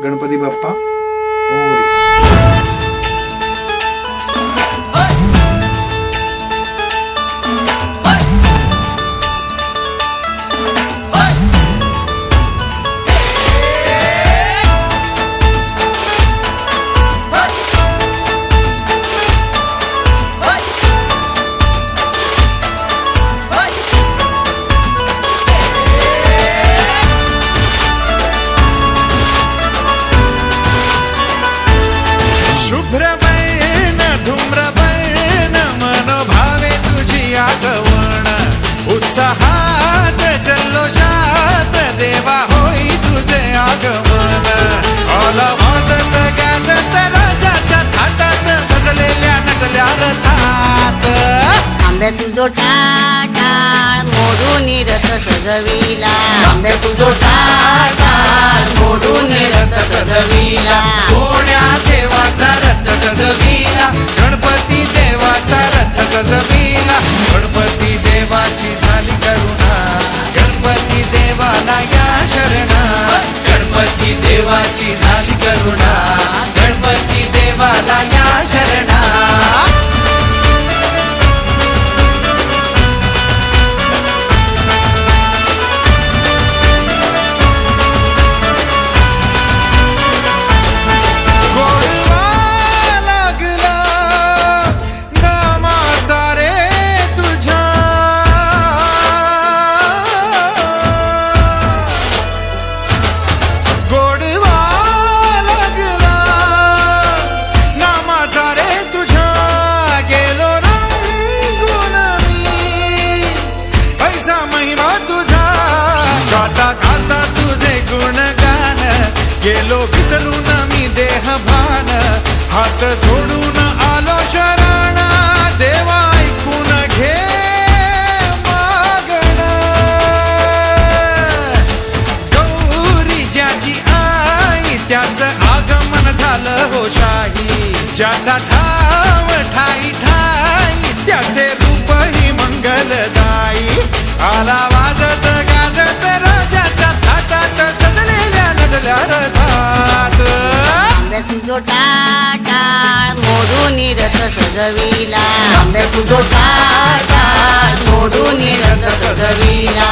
गणपती बाप्पा मोरया. शुभ्रवर्ण धूम्रवर्ण मनोभावे तुझी आगवण उत्साहात जल्लोषात देवा होई तुझे आगमन आला वाजत गाजत राजाच्या थाटात सजलेल्या नटल्या रथात आंब्या तुझो टाळ मोडून रथ सजविला आंब्या तुझो टाळ मोडून रथ सजविला कोण्या देवाचा रथ सजविला गणपती देवाचा रथ सजविला गणपती देवाची झाली करुणा गणपती देवाला या शरणा गणपती देवाची झाली करुणा गणपती देवाला या शरणा गेलो विसरून मी देह भान हात जोडून आलो शरण देवा ऐकून घे मागण गौरी ज्याची आई त्याचं आगमन झालं हो शाही ज्याचा ठाव ठाई ठाई त्याचे रूप ही मंगलदायी आला वाजत गाजत राजाच्या थाटात सजलेल्या नटल्या रथात आंब्या तुझो टाळ मोडून रथ सजविला आंब्या तुझो टाळ मोडून रथ सजविला